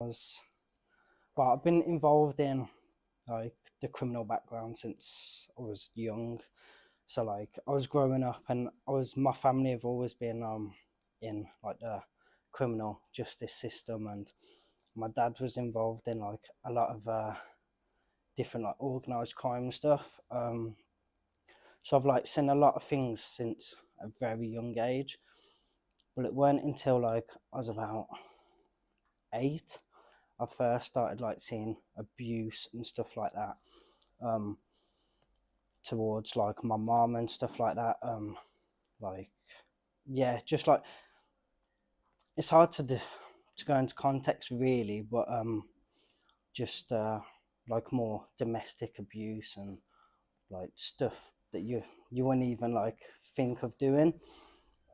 was well, I've been involved in like the criminal background since I was young. So like I was growing up, and my family have always been in like the criminal justice system, and my dad was involved in like a lot of different like organized crime stuff. So I've like seen a lot of things since a very young age, but it weren't until like I was about 8 I first started like seeing abuse and stuff like that, um, towards like my mom and stuff like that. Like yeah, just like it's hard to go into context really, but just like more domestic abuse and like stuff that you wouldn't even like think of doing.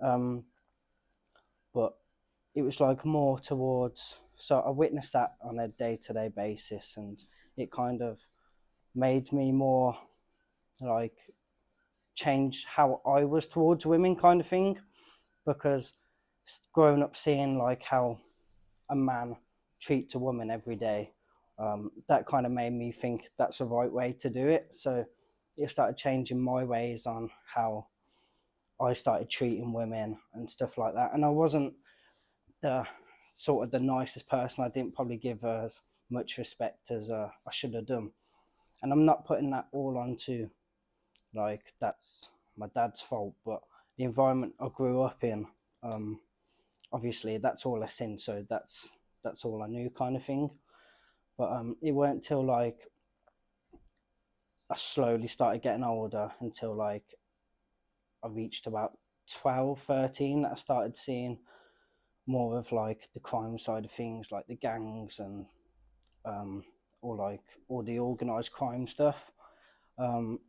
Um, but it was like more towards, so I witnessed that on a day-to-day basis, and it kind of made me more like change how I was towards women, kind of thing, because growing up seeing like how a man treats a woman every day, that kind of made me think that's the right way to do it. So it started changing my ways on how I started treating women and stuff like that. And I wasn't the sort of the nicest person. I didn't probably give her as much respect as I should have done. And I'm not putting that all onto like that's my dad's fault, but the environment I grew up in, um, obviously that's all I seen, so that's all I knew, kind of thing. But it weren't till like I slowly started getting older until like I reached about 12, 13 that I started seeing more of like the crime side of things, like the gangs and um, or like all the organized crime stuff. Um,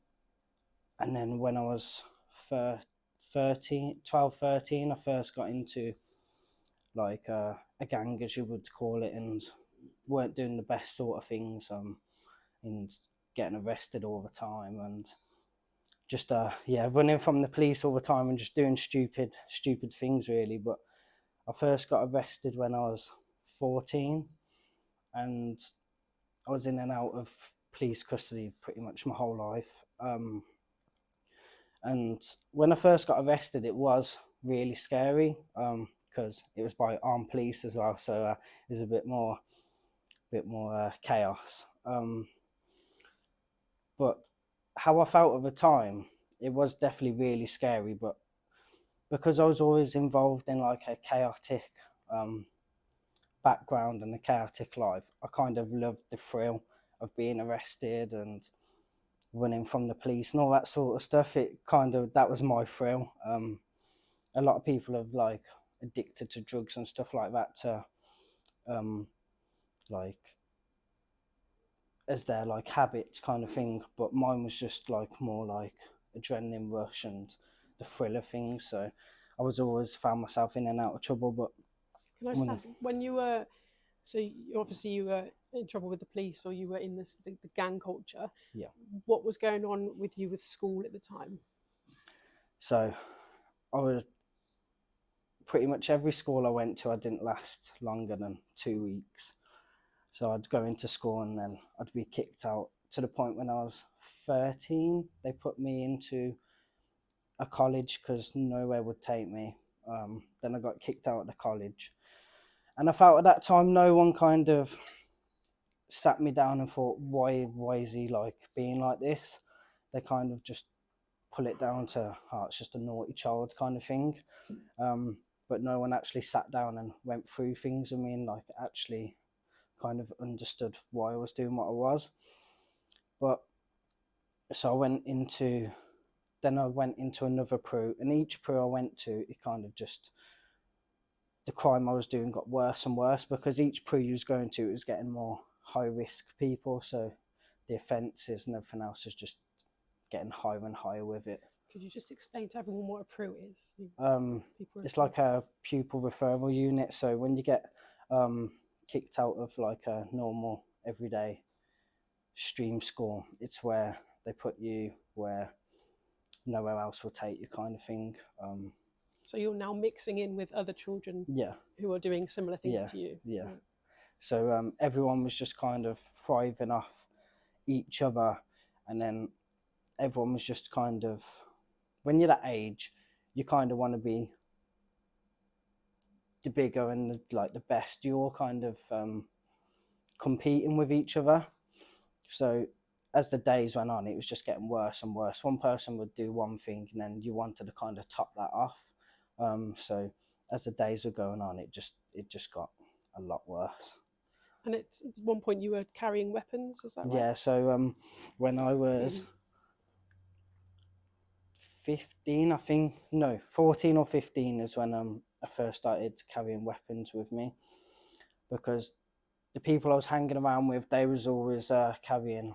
and then when I was 13, 12, 13, I first got into like a gang, as you would call it, and weren't doing the best sort of things, and getting arrested all the time, and just yeah, running from the police all the time and just doing stupid things really. But I first got arrested when I was 14, and I was in and out of police custody pretty much my whole life. And when I first got arrested, it was really scary, because it was by armed police as well, so it was a bit more chaos. But how I felt at the time, it was definitely really scary. But because I was always involved in like a chaotic um, background and a chaotic life, I kind of loved the thrill of being arrested and running from the police and all that sort of stuff. It kind of that was my thrill. A lot of people have like addicted to drugs and stuff like that to um, like as their like habits kind of thing, but mine was just like more like adrenaline rush and the thrill of things. So I was always found myself in and out of trouble. But Can I just when ask, when you were, so obviously you were in trouble with the police, or you were in the gang culture, yeah, what was going on with you with school at the time? so I was pretty much every school I went to, I didn't last longer than 2 weeks. So I'd go into school and then I'd be kicked out, to the point when I was 13. They put me into a college because nowhere would take me. Then I got kicked out of the college. And I felt at that time no one kind of sat me down and thought, why is he like being like this? They kind of just pull it down to, oh, it's just a naughty child kind of thing. Um, but no one actually sat down and went through things with me and like actually kind of understood why I was doing what I was. But so I went into another pro, and each pro I went to, it kind of just, the crime I was doing got worse and worse, because each pro you was going to, it was getting more high risk people. So the offences and everything else is just getting higher and higher with it. Could you just explain to everyone what a PRU is? Um, People it's are, like a pupil referral unit. So when you get um, kicked out of like a normal everyday stream school, it's where they put you where nowhere else will take you, kind of thing. so you're now mixing in with other children Yeah, who are doing similar things yeah, to you. yeah. Right. So everyone was just kind of thriving off each other, and then everyone was just kind of, when you're that age, you kind of want to be the bigger and like the best. You're all kind of competing with each other. So as the days went on, it was just getting worse and worse. One person would do one thing, and then you wanted to kind of top that off. So as the days were going on, it just got a lot worse. And at one point you were carrying weapons, is that right? Yeah. So when I was 15, I think, no, 14 or 15 is when I first started carrying weapons with me, because the people I was hanging around with, they was always carrying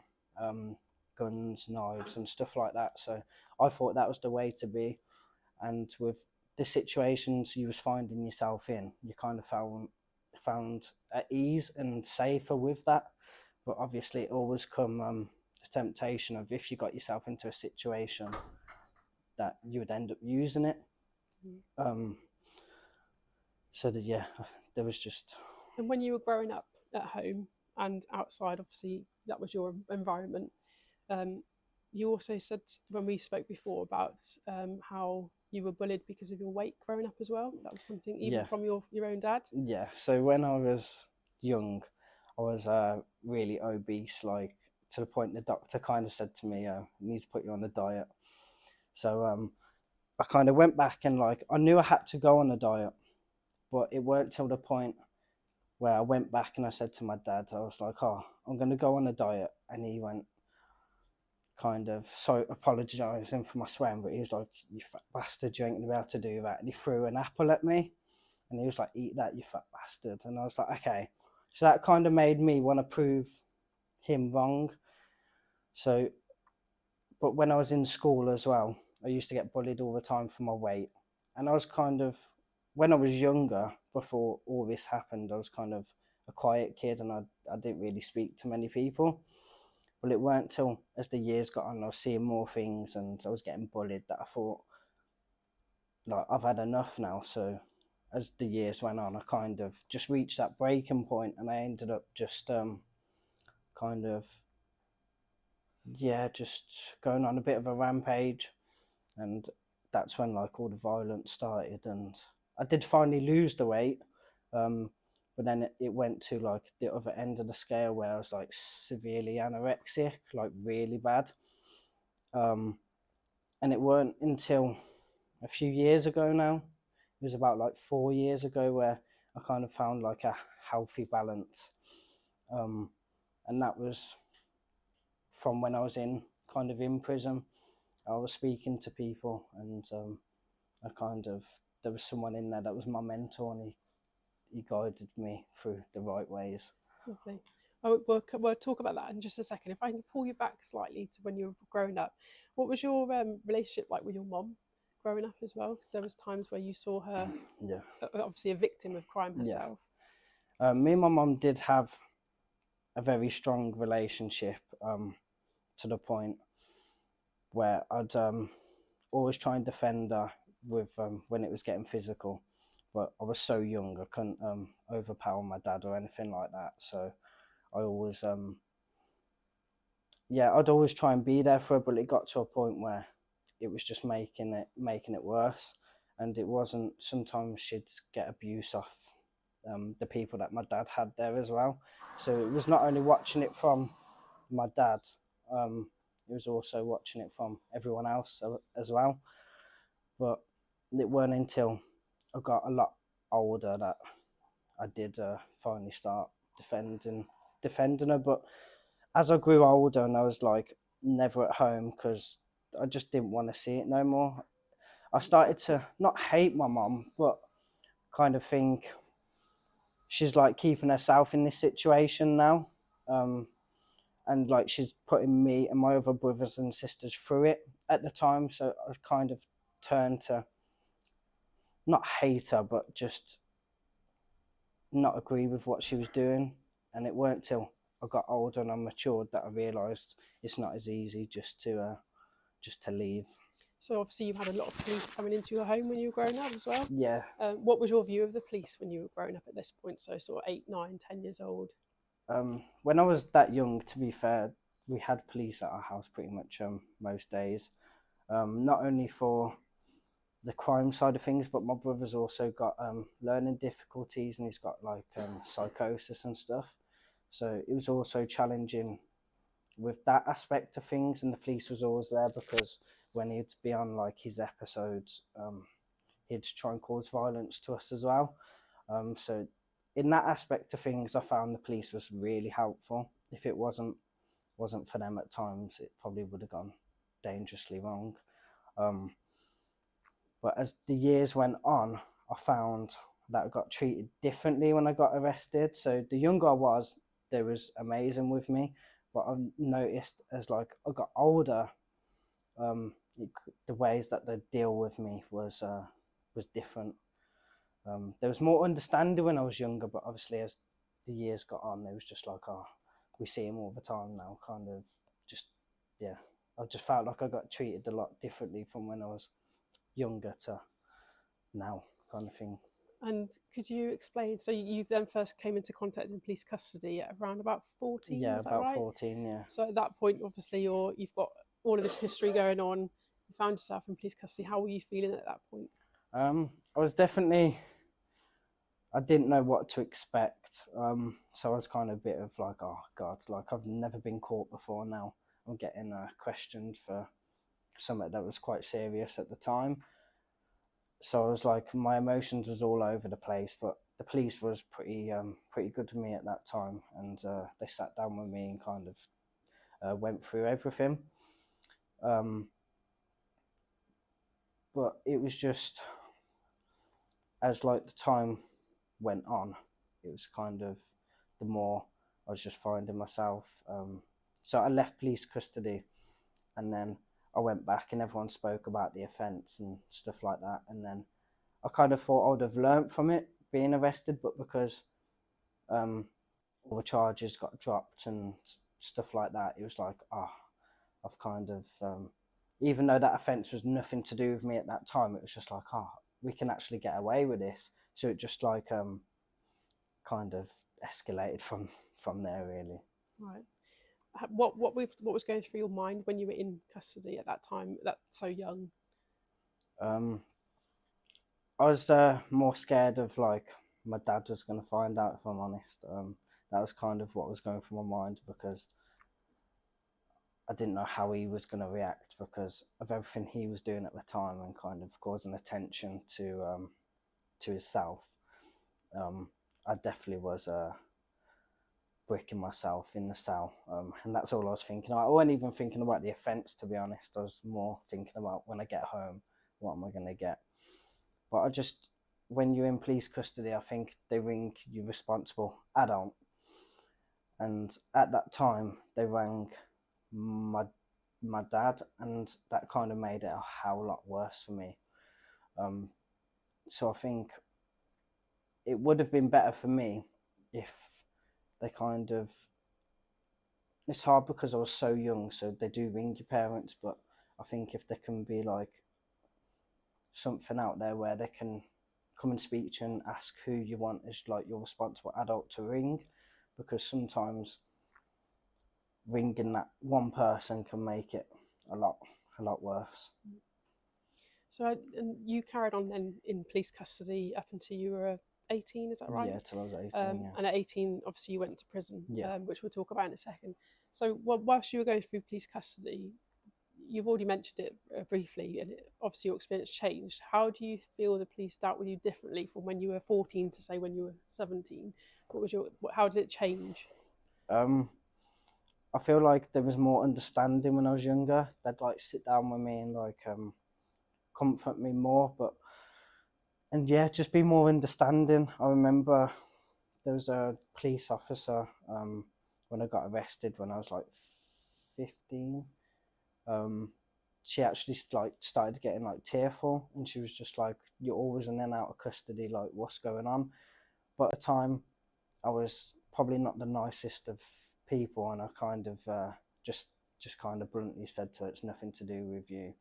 guns, knives, and stuff like that. So I thought that was the way to be. And with the situations you was finding yourself in, you kind of found at ease and safer with that. But obviously, it always come the temptation of, if you got yourself into a situation, that you would end up using it. So that, yeah, there was just. And when you were growing up at home and outside, obviously that was your environment. You also said, when we spoke before, about how you were bullied because of your weight growing up as well. That was something even from your own dad. Yeah. So when I was young, I was really obese, like to the point the doctor kind of said to me, "You need to put you on a diet." So I kind of went back, and like I knew I had to go on a diet, but it weren't till the point where I went back and I said to my dad, I was like, "Oh, I'm going to go on a diet," and he went, kind of, so apologising for my swearing, but he was like, "You fat bastard, you ain't going to be able to do that." And he threw an apple at me, and he was like, "Eat that, you fat bastard." And I was like, okay. So that kind of made me want to prove him wrong. So, but when I was in school as well, I used to get bullied all the time for my weight. And I was kind of, when I was younger, before all this happened, I was kind of a quiet kid, and I didn't really speak to many people. But it weren't till, as the years got on, I was seeing more things and I was getting bullied, that I thought, like, I've had enough now. So as the years went on, I kind of just reached that breaking point, and I ended up just kind of, yeah, just going on a bit of a rampage. And that's when like all the violence started, and I did finally lose the weight. But then it went to like the other end of the scale, where I was like severely anorexic, like really bad. And it weren't until a few years ago now, it was about like 4 years ago, where I kind of found like a healthy balance. And that was from when I was in prison. I was speaking to people, and I kind of, there was someone in there that was my mentor, and he guided me through the right ways. Lovely. We'll talk about that in just a second. If I can pull you back slightly to when you were growing up, what was your relationship like with your mom growing up as well? Because there was times where you saw her, Yeah. Obviously a victim of crime herself. Yeah. Me and my mom did have a very strong relationship, to the point where I'd always try and defend her with when it was getting physical. But I was so young, I couldn't overpower my dad or anything like that. So I always, I'd always try and be there for her. But it got to a point where it was just making it worse. And it wasn't, sometimes she'd get abuse off the people that my dad had there as well. So it was not only watching it from my dad, it was also watching it from everyone else as well. But it weren't until I got a lot older that I did finally start defending her. But as I grew older, and I was like never at home, because I just didn't want to see it no more, I started to not hate my mom, but kind of think she's like keeping herself in this situation now. And like she's putting me and my other brothers and sisters through it at the time. So I kind of turned to not hate her, but just not agree with what she was doing. And it weren't till I got older and I matured that I realised it's not as easy just to leave. So obviously you had a lot of police coming into your home when you were growing up as well. Yeah. What was your view of the police when you were growing up at this point? So sort of 8, 9, 10 years old. When I was that young, to be fair, we had police at our house pretty much most days. Not only for the crime side of things, but my brother's also got learning difficulties and he's got like psychosis and stuff. So it was also challenging with that aspect of things, and the police was always there because when he'd be on like his episodes, he'd try and cause violence to us as well. So in that aspect of things, I found the police was really helpful. If it wasn't for them at times, it probably would have gone dangerously wrong. But as the years went on, I found that I got treated differently when I got arrested. So the younger I was, they was amazing with me. But I've noticed as like I got older, the ways that they deal with me was different. There was more understanding when I was younger, but obviously as the years got on, it was just like, oh, we see him all the time now, kind of just, yeah. I just felt like I got treated a lot differently from when I was younger to now, kind of thing. And could you explain? So you then first came into contact in police custody at around about 14, Yeah, is that about right? 14, yeah. So at that point, obviously, you've got all of this history going on. You found yourself in police custody. How were you feeling at that point? I was definitely, I didn't know what to expect. So I was kind of a bit of like, oh God, like I've never been caught before now. I'm getting questioned for something that was quite serious at the time. So I was like, my emotions was all over the place, but the police was pretty good to me at that time, and they sat down with me and kind of went through everything. But it was just as like the time went on, it was kind of the more I was just finding myself. So I left police custody, and then I went back, and everyone spoke about the offence and stuff like that, and then I kind of thought I would have learnt from it being arrested, but because all the charges got dropped and stuff like that, it was like, I've kind of, even though that offence was nothing to do with me at that time, it was just like, we can actually get away with this. So it just like kind of escalated from there, really. Right. What was going through your mind when you were in custody at that time? That so young. I was more scared of like my dad was going to find out, if I'm honest. That was kind of what was going through my mind because I didn't know how he was going to react because of everything he was doing at the time and kind of causing attention to himself. I definitely was bricking myself in the cell, and that's all I was thinking. I wasn't even thinking about the offence, to be honest. I was more thinking about when I get home, what am I going to get? But when you're in police custody, I think they ring you responsible adult. And at that time, they rang my dad, and that kind of made it a hell lot worse for me. So I think it would have been better for me if they kind of. It's hard because I was so young, so they do ring your parents, but I think if there can be like something out there where they can come and speak to you and ask who you want as like your responsible adult to ring, because sometimes ringing that one person can make it a lot worse. So and you carried on then in police custody up until you were 18, is that right? Yeah, till I was 18. Yeah. And at 18, obviously, you went to prison, Yeah. which we'll talk about in a second. So whilst you were going through police custody, you've already mentioned it briefly, and obviously your experience changed. How do you feel the police dealt with you differently from when you were 14 to say when you were 17? How did it change? I feel like there was more understanding when I was younger. They'd like sit down with me and like comfort me more, and yeah, just be more understanding. I remember there was a police officer when I got arrested when I was like 15. She actually like started getting like tearful, and she was just like, "You're always in and out of custody. Like, what's going on?" But at the time, I was probably not the nicest of people, and I kind of just kind of bluntly said to her, "It's nothing to do with you.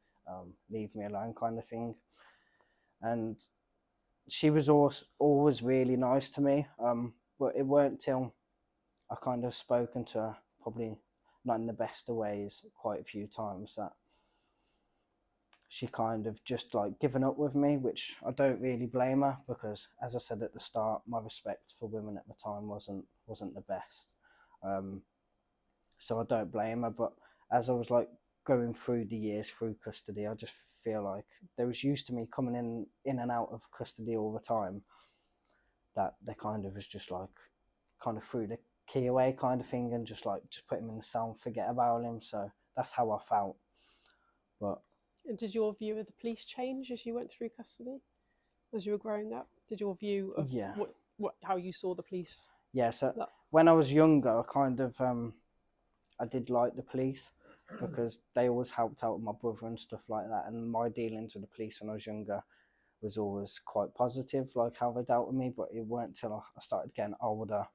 leave me alone kind of thing. And she was always really nice to me, but it weren't till I kind of spoken to her, probably not in the best of ways, quite a few times, that she kind of just like given up with me, which I don't really blame her, because as I said at the start, my respect for women at the time wasn't the best. Um, so I don't blame her. But as I was like going through the years through custody, I just feel like they was used to me coming in and out of custody all the time, that they kind of was just like kind of threw the key away kind of thing, and just like just put him in the cell and forget about him. So that's how I felt. But And did your view of the police change as you went through custody, as you were growing up? Did your view of yeah, how you saw the police? so That, when I was younger, I kind of I did like the police, because they always helped out with my brother and stuff like that. And my dealings with the police when I was younger was always quite positive, like how they dealt with me. But it weren't till I started getting older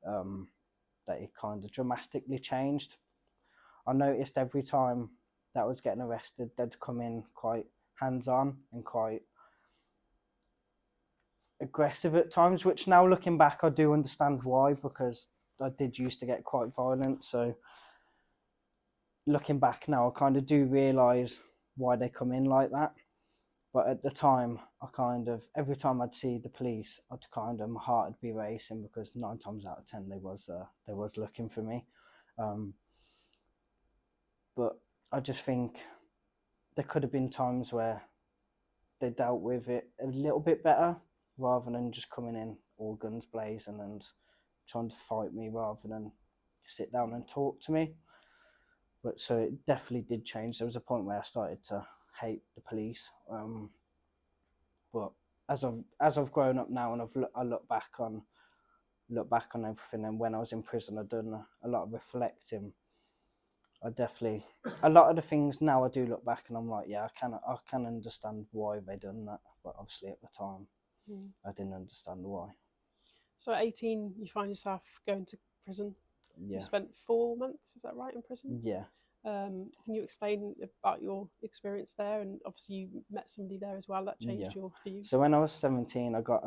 that it kind of dramatically changed. I noticed every time that I was getting arrested, they'd come in quite hands on and quite aggressive at times, which now looking back, I do understand why, because I did used to get quite violent. So looking back now, I kind of do realise why they come in like that. But at the time, I kind of, every time I'd see the police, I'd kind of, my heart would be racing, because 9 times out of 10 they was looking for me. But I just think there could have been times where they dealt with it a little bit better, rather than just coming in all guns blazing and trying to fight me, rather than sit down and talk to me. But so it definitely did change. There was a point where I started to hate the police. But as I've grown up now, and I look back on everything, and when I was in prison, I've done a lot of reflecting. I definitely, a lot of the things now I do look back and I'm like, yeah, I can understand why they done that, but obviously at the time I didn't understand why. so at 18, you find yourself going to prison. Yeah. You spent 4 months, is that right, in prison? Yeah. Can you explain about your experience there? And obviously you met somebody there as well that changed your views. So when I was 17, I got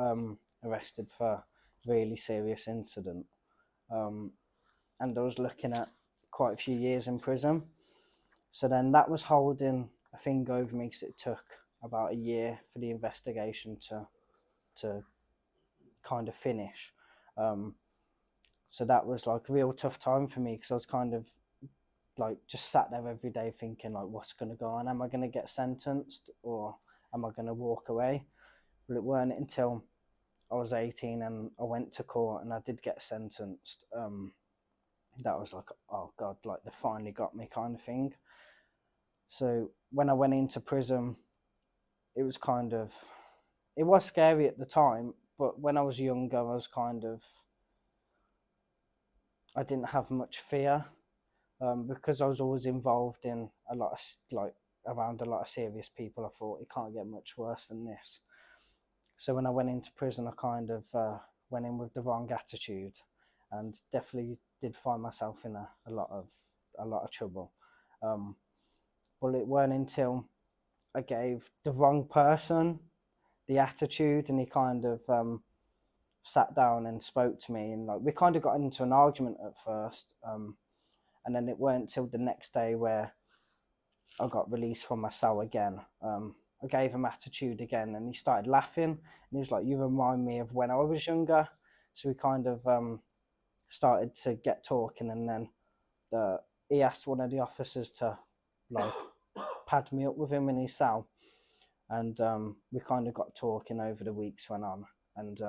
arrested for a really serious incident, and I was looking at quite a few years in prison. So then that was holding a thing over me, because it took about a year for the investigation to kind of finish. So that was like a real tough time for me, because I was kind of like just sat there every day thinking like, what's going to go on? Am I going to get sentenced, or am I going to walk away? But it weren't until I was 18 and I went to court and I did get sentenced. That was like, oh God, like they finally got me kind of thing. So when I went into prison, it was it was scary at the time, but when I was younger, I was I didn't have much fear, because I was always involved in a lot of around a lot of serious people. I thought it can't get much worse than this. So when I went into prison, I kind of went in with the wrong attitude, and definitely did find myself in a lot of trouble. But it weren't until I gave the wrong person the attitude, and he kind of sat down and spoke to me, and like we kind of got into an argument at first, and then it weren't until the next day where I got released from my cell again. I gave him attitude again, and he started laughing, and he was like, "You remind me of when I was younger." So we kind of started to get talking, and then he asked one of the officers to like pad me up with him in his cell, and we kind of got talking over the weeks went on, and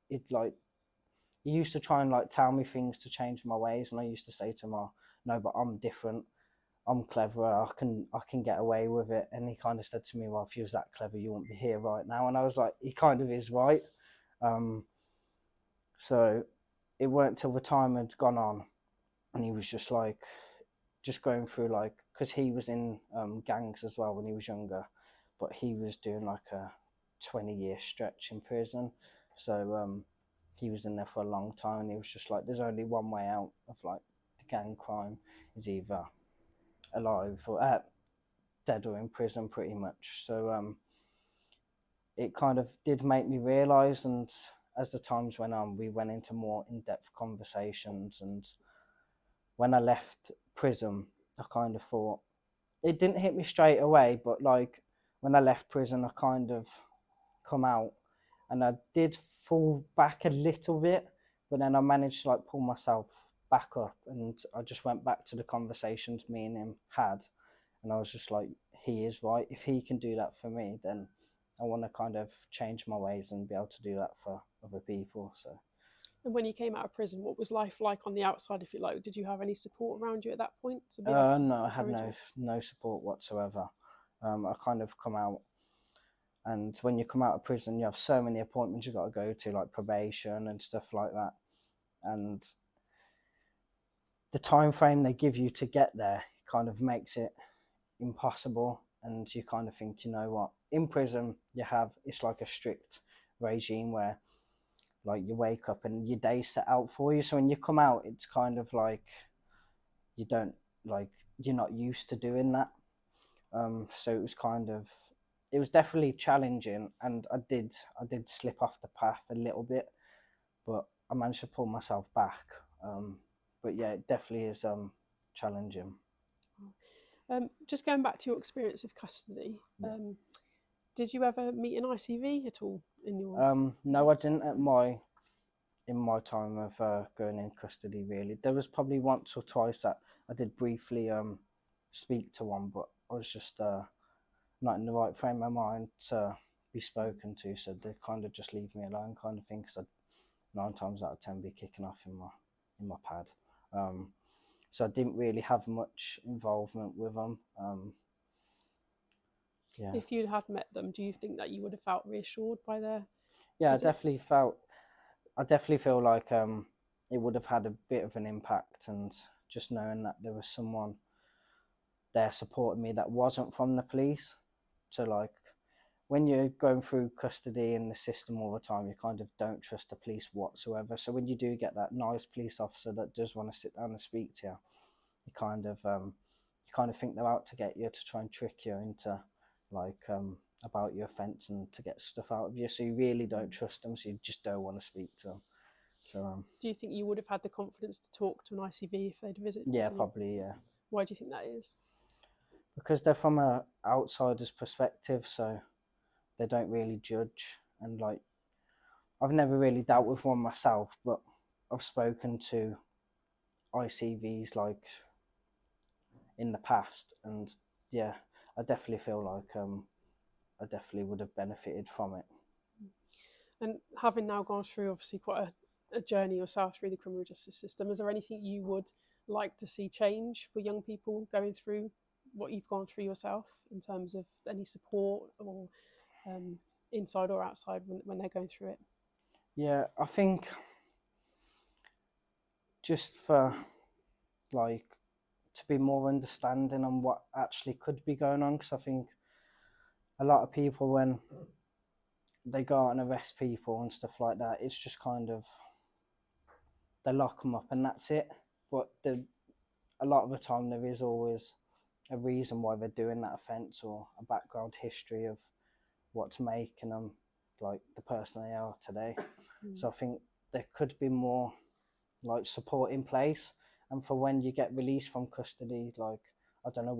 he used to try and like tell me things to change my ways, and I used to say to him, "Oh, no, but I'm different. I'm clever. I can get away with it." And he kind of said to me, "Well, if you was that clever, you wouldn't be here right now." And I was like, he kind of is right. So it weren't till the time had gone on, and he was just going through like, because he was in gangs as well when he was younger, but he was doing like a 20-year stretch in prison. So he was in there for a long time, and he was just like, there's only one way out of like the gang crime, is either alive or dead or in prison pretty much. So it kind of did make me realise, and as the times went on, we went into more in-depth conversations. And when I left prison, I kind of thought, it didn't hit me straight away, but like when I left prison, I kind of come out, and I did fall back a little bit, but then I managed to like pull myself back up, and I just went back to the conversations me and him had, and I was just like, he is right. If he can do that for me, then I want to kind of change my ways and be able to do that for other people. So And when you came out of prison, what was life like on the outside, if you like? Did you have any support around you at that point to be able to no, I had encourage you? no support whatsoever. I kind of come out, and when you come out of prison, you have so many appointments you got to go to, like probation and stuff like that, and the time frame they give you to get there kind of makes it impossible. And you kind of think, you know what, in prison you have, it's like a strict regime where like you wake up and your day's set out for you. So when you come out, it's kind of like you don't, like, you're not used to doing that. So it was kind of, it was definitely challenging, and I did slip off the path a little bit, but I managed to pull myself back. But yeah, it definitely is challenging. Just going back to your experience of custody, Yeah. did you ever meet an ICV at all in your No, I didn't at my in my time of going in custody. Really, there was probably once or twice that I did briefly speak to one, but I was just not in the right frame of mind to be spoken to, so they kind of just leave me alone, kind of thing. Because I'd 9 times out of 10 be kicking off in my pad. So I didn't really have much involvement with them. Yeah, If you had met them, do you think that you would have felt reassured by their yeah, visit? I definitely feel like it would have had a bit of an impact, and just knowing that there was someone there supporting me that wasn't from the police. So like when you're going through custody in the system all the time, you kind of don't trust the police whatsoever. So when you do get that nice police officer that does want to sit down and speak to you, you kind of think they're out to get you, to try and trick you into like about your offence and to get stuff out of you. So you really don't trust them. So you just don't want to speak to them. So Do you think you would have had the confidence to talk to an ICV if they'd visited yeah, you? probably yeah, Why do you think that is? because they're from a outsider's perspective, so they don't really judge. And like I've never really dealt with one myself, but I've spoken to ICVs like in the past, and yeah, I definitely feel like I definitely would have benefited from it. And having now gone through obviously quite a journey yourself through the criminal justice system, is there anything you would like to see change for young people going through what you've gone through yourself in terms of any support or inside or outside when they're going through it? Yeah, I think just for like to be more understanding on what actually could be going on, because I think a lot of people when they go out and arrest people and stuff like that, it's just kind of they lock them up and that's it. But a lot of the time there is always a reason why they're doing that offence, or a background history of what's making them like the person they are today. So I think there could be more like support in place, and for when you get released from custody, like I don't know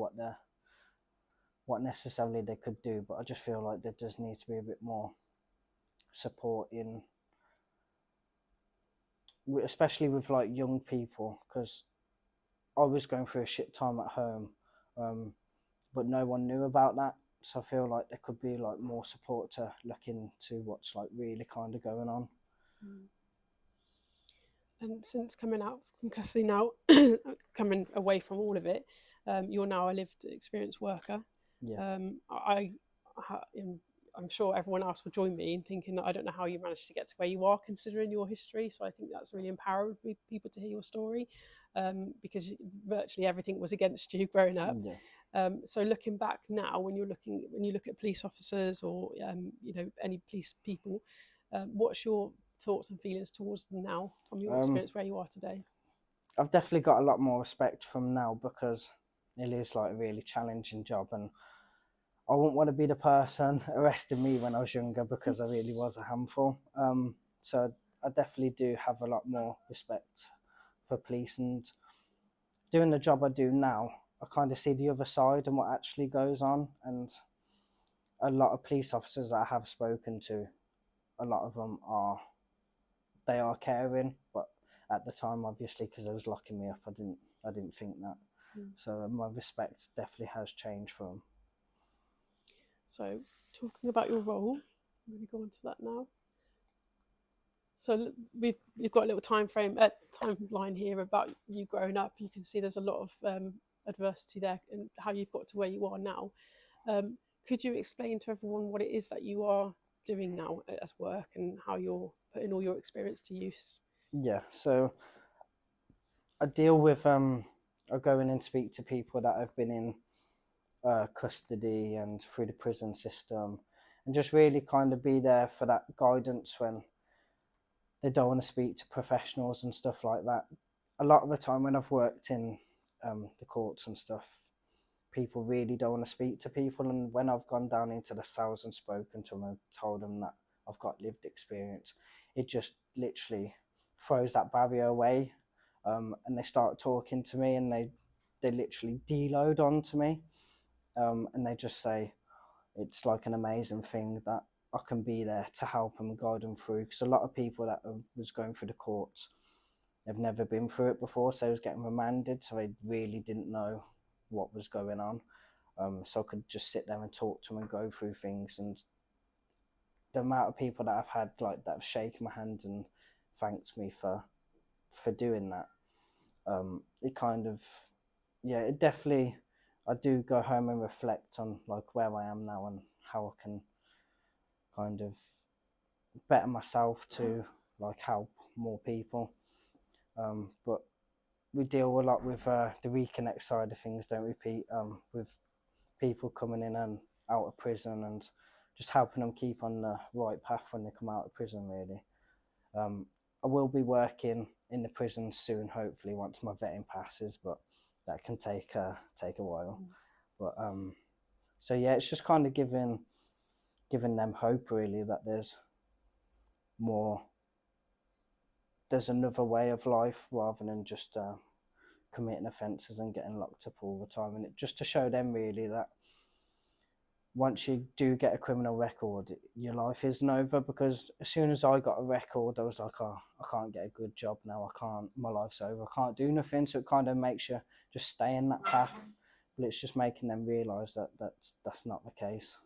what necessarily they could do, but I just feel like there does need to be a bit more support in, especially with like young people, because I was going through a shit time at home, but no one knew about that. So I feel like there could be like more support to look into what's like really kind of going on. And since coming out from custody now, coming away from all of it, you're now a lived experience worker. Yeah. I'm sure everyone else will join me in thinking that I don't know how you managed to get to where you are considering your history. So I think that's really empowering for people to hear your story, because virtually everything was against you growing up. Yeah. So looking back now, when you look at police officers or any police people, what's your thoughts and feelings towards them now from your experience where you are today? I've definitely got a lot more respect from now, because it is like a really challenging job, and I wouldn't want to be the person arresting me when I was younger, because I really was a handful. So I definitely do have a lot more respect for police, and doing the job I do now, I kind of see the other side and what actually goes on. And a lot of police officers that I have spoken to, a lot of them are, they are caring, but at the time, obviously, because they was locking me up, I didn't think that. So my respect definitely has changed for them. So, talking about your role, I'm going to go on to that now. So we've got a little timeline here about you growing up. You can see there's a lot of adversity there and how you've got to where you are now. Could you explain to everyone what it is that you are doing now as work and how you're putting all your experience to use? Yeah, so I deal with I go in and speak to people that have been in custody and through the prison system, and just really kind of be there for that guidance when they don't want to speak to professionals and stuff like that. A lot of the time when I've worked in the courts and stuff, people really don't want to speak to people, and when I've gone down into the cells and spoken to them and told them that I've got lived experience, it just literally throws that barrier away, and they start talking to me, and they literally deload onto me, and they just say it's like an amazing thing that I can be there to help them, guide them through, because a lot of people that was going through the courts, they've never been through it before, so they was getting remanded, so they really didn't know what was going on. So I could just sit there and talk to them and go through things, and the amount of people that I've had like that have shaken my hand and thanked me for doing that, it kind of, yeah, it definitely, I do go home and reflect on like where I am now and how I can kind of better myself to like help more people. But we deal a lot with the reconnect side of things, don't we, Pete? With people coming in and out of prison, and just helping them keep on the right path when they come out of prison, really. I will be working in the prison soon, hopefully, once my vetting passes, but that can take a while. But so yeah, it's just kind of giving them hope, really, that there's more, there's another way of life rather than just committing offences and getting locked up all the time. And it just to show them really that once you do get a criminal record, your life isn't over. Because as soon as I got a record, I was like, oh, I can't get a good job now. I can't, my life's over. I can't do nothing. So it kind of makes you just stay in that path. But it's just making them realise that that's not the case.